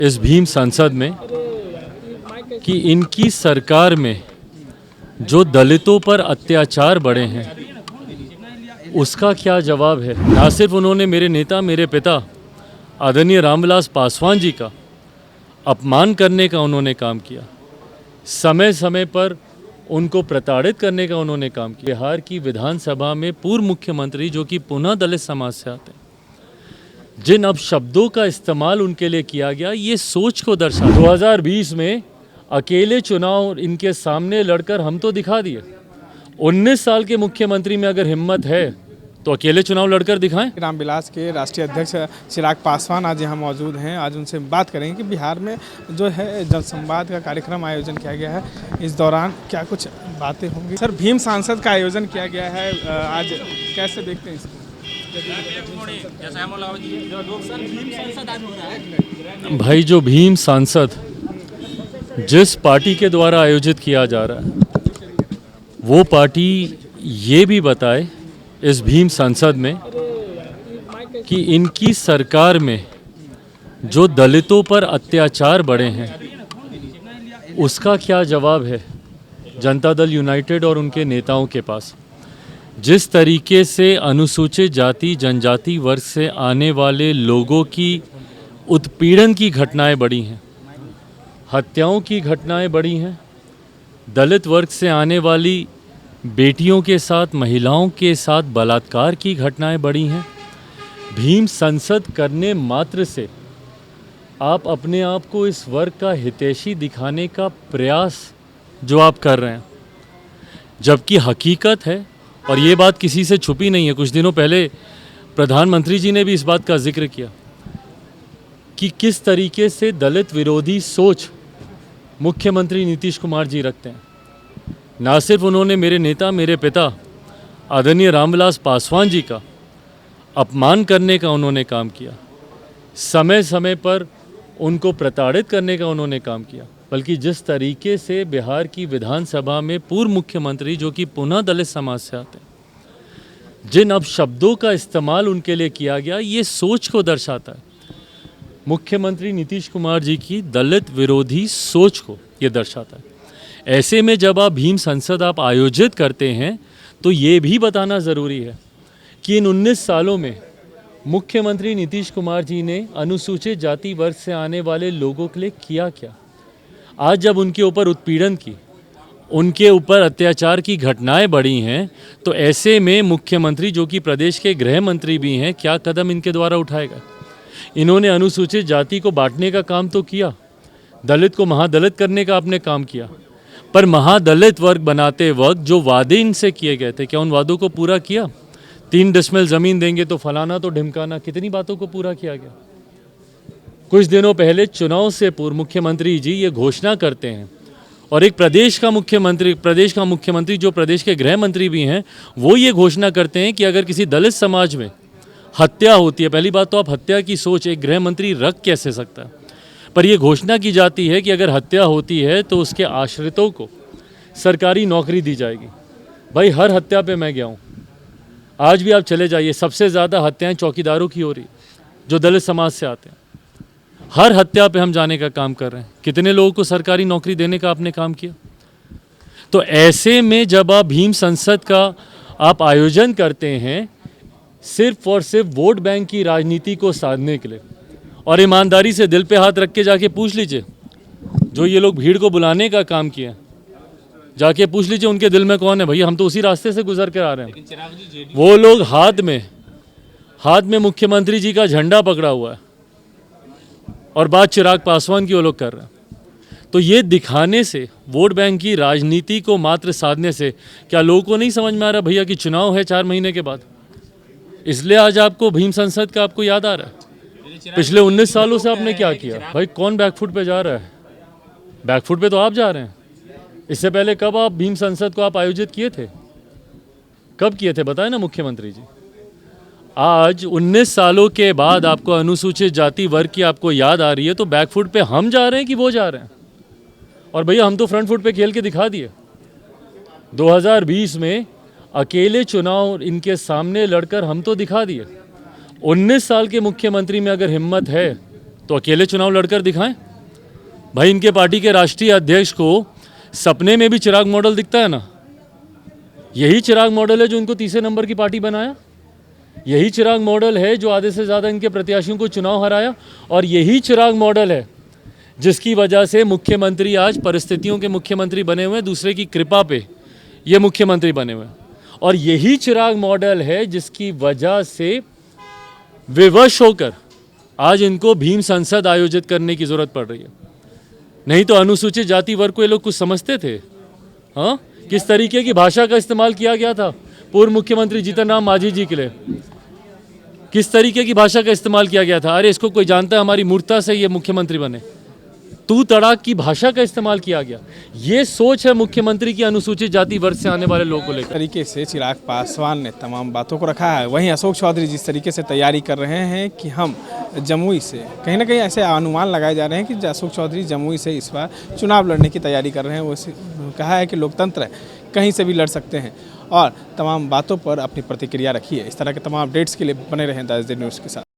इस भीम संसद में कि इनकी सरकार में जो दलितों पर अत्याचार बढ़े हैं उसका क्या जवाब है। ना सिर्फ उन्होंने मेरे नेता, मेरे पिता आदरणीय रामविलास पासवान जी का अपमान करने का उन्होंने काम किया, समय समय पर उनको प्रताड़ित करने का उन्होंने काम किया। बिहार की विधानसभा में पूर्व मुख्यमंत्री जो कि पुनः दलित समाज से आते हैं, जिन अब शब्दों का इस्तेमाल उनके लिए किया गया, ये सोच को दर्शाता है। 2020 में अकेले चुनाव इनके सामने लड़कर हम तो दिखा दिए। 19 साल के मुख्यमंत्री में अगर हिम्मत है तो अकेले चुनाव लड़कर दिखाएं। रामविलास के राष्ट्रीय अध्यक्ष चिराग पासवान आज यहाँ मौजूद हैं। आज उनसे बात करेंगे कि बिहार में जो है जनसंवाद का कार्यक्रम आयोजन किया गया है, इस दौरान क्या कुछ बातें होंगी। सर, भीम सांसद का आयोजन किया गया है, आज कैसे देखते हैं इसको? भाई, जो भीम सांसद जिस पार्टी के द्वारा आयोजित किया जा रहा है वो पार्टी ये भी बताए इस भीम संसद में कि इनकी सरकार में जो दलितों पर अत्याचार बढ़े हैं उसका क्या जवाब है जनता दल यूनाइटेड और उनके नेताओं के पास। जिस तरीके से अनुसूचित जाति जनजाति वर्ग से आने वाले लोगों की उत्पीड़न की घटनाएं बढ़ी हैं, हत्याओं की घटनाएं बढ़ी हैं, दलित वर्ग से आने वाली बेटियों के साथ, महिलाओं के साथ बलात्कार की घटनाएं बढ़ी हैं। भीम संसद करने मात्र से आप अपने आप को इस वर्ग का हितैषी दिखाने का प्रयास जो आप कर रहे हैं, जबकि हकीकत है, और ये बात किसी से छुपी नहीं है, कुछ दिनों पहले प्रधानमंत्री जी ने भी इस बात का जिक्र किया कि किस तरीके से दलित विरोधी सोच मुख्यमंत्री नीतीश कुमार जी रखते हैं। ना सिर्फ उन्होंने मेरे नेता, मेरे पिता आदरणीय रामविलास पासवान जी का अपमान करने का उन्होंने काम किया, समय समय पर उनको प्रताड़ित करने का उन्होंने काम किया, बल्कि जिस तरीके से बिहार की विधानसभा में पूर्व मुख्यमंत्री जो कि पुनः दलित समाज से आते हैं, जिन अब शब्दों का इस्तेमाल उनके लिए किया गया, ये सोच को दर्शाता है। मुख्यमंत्री नीतीश कुमार जी की दलित विरोधी सोच को ये दर्शाता है। ऐसे में जब आप भीम संसद आप आयोजित करते हैं तो ये भी बताना ज़रूरी है कि इन 19 सालों में मुख्यमंत्री नीतीश कुमार जी ने अनुसूचित जाति वर्ग से आने वाले लोगों के लिए किया क्या। आज जब उनके ऊपर उत्पीड़न की, उनके ऊपर अत्याचार की घटनाएं बढ़ी हैं, तो ऐसे में मुख्यमंत्री जो कि प्रदेश के गृह मंत्री भी हैं, क्या कदम इनके द्वारा उठाएगा। इन्होंने अनुसूचित जाति को बांटने का काम तो किया, दलित को महादलित करने का आपने काम किया, पर महादलित वर्ग बनाते वक्त जो वादे इनसे किए गए थे, क्या उन वादों को पूरा किया। 3 डिसमिल ज़मीन देंगे तो फलाना तो ढिमकाना, कितनी बातों को पूरा किया गया। कुछ दिनों पहले चुनाव से पूर्व मुख्यमंत्री जी ये घोषणा करते हैं, और एक प्रदेश का मुख्यमंत्री जो प्रदेश के गृह मंत्री भी हैं, वो ये घोषणा करते हैं कि अगर किसी दलित समाज में हत्या होती है, पहली बात तो आप हत्या की सोच एक गृह मंत्री रख कैसे सकता है, पर यह घोषणा की जाती है कि अगर हत्या होती है तो उसके आश्रितों को सरकारी नौकरी दी जाएगी। भाई, हर हत्या पे मैं गया हूँ, आज भी आप चले जाइए, सबसे ज़्यादा हत्याएं चौकीदारों की हो रही जो दलित समाज से आते हैं। हर हत्या पे हम जाने का काम कर रहे हैं। कितने लोगों को सरकारी नौकरी देने का आपने काम किया। तो ऐसे में जब आप भीम संसद का आप आयोजन करते हैं सिर्फ और सिर्फ वोट बैंक की राजनीति को साधने के लिए, और ईमानदारी से दिल पे हाथ रख के जाके पूछ लीजिए, जो ये लोग भीड़ को बुलाने का काम किया, जाके पूछ लीजिए उनके दिल में कौन है। भैया, हम तो उसी रास्ते से गुजर कर आ रहे हैं। वो लोग हाथ में मुख्यमंत्री जी का झंडा पकड़ा हुआ है और बात चिराग पासवान की वो लोग कर रहे हैं। तो ये दिखाने से, वोट बैंक की राजनीति को मात्र साधने से, क्या लोगों को नहीं समझ में आ रहा भैया कि चुनाव है 4 महीने के बाद, इसलिए आज आपको भीम संसद का आपको याद आ रहा है। पिछले 19 सालों से आपने क्या किया। भाई, कौन बैकफुट पे जा रहा है। बैकफुट पे तो आप जा रहे हैं। इससे पहले कब आप भीम संसद को आप आयोजित किए थे, कब किए थे बताएं ना मुख्यमंत्री जी। आज 19 सालों के बाद आपको अनुसूचित जाति वर्ग की आपको याद आ रही है, तो बैकफुट पे हम जा रहे हैं कि वो जा रहे हैं। और भैया, हम तो फ्रंट फुट पे खेल के दिखा दिए। 2020 में अकेले चुनाव इनके सामने लड़कर हम तो दिखा दिए। 19 साल के मुख्यमंत्री में अगर हिम्मत है तो अकेले चुनाव लड़कर दिखाएं। भाई इनके पार्टी के राष्ट्रीय अध्यक्ष को सपने में भी चिराग मॉडल दिखता है ना। यही चिराग मॉडल है जो उनको तीसरे नंबर की पार्टी बनाया। यही चिराग मॉडल है जो आधे से ज़्यादा इनके प्रत्याशियों को चुनाव हराया। और यही चिराग मॉडल है जिसकी वजह से मुख्यमंत्री आज परिस्थितियों के मुख्यमंत्री बने हुए हैं, दूसरे की कृपा पे ये मुख्यमंत्री बने हुए हैं। और यही चिराग मॉडल है जिसकी वजह से विवश होकर आज इनको भीम संसद आयोजित करने की ज़रूरत पड़ रही है। नहीं तो अनुसूचित जाति वर्ग को ये लोग कुछ समझते थे? हाँ, किस तरीके की भाषा का इस्तेमाल किया गया था पूर्व मुख्यमंत्री जीतन राम मांझी जी के लिए? किस तरीके की भाषा का इस्तेमाल किया गया था? अरे इसको कोई जानता है, हमारी मूर्खता से ये मुख्यमंत्री बने। तू तड़ाक की भाषा का इस्तेमाल किया गया। ये सोच है मुख्यमंत्री की अनुसूचित जाति वर्ग से आने वाले लोगों को लेकर। तरीके से चिराग पासवान ने तमाम बातों को रखा है। वहीं अशोक चौधरी जिस तरीके से तैयारी कर रहे हैं कि हम जमुई से, कहीं ना कहीं ऐसे अनुमान लगाए जा रहे हैं कि अशोक चौधरी जमुई से इस बार चुनाव लड़ने की तैयारी कर रहे हैं। वो कहा है कि लोकतंत्र है, कहीं से भी लड़ सकते हैं और तमाम बातों पर अपनी प्रतिक्रिया रखी है। इस तरह के तमाम अपडेट्स के लिए बने रहें 10 दिन न्यूज़ के साथ।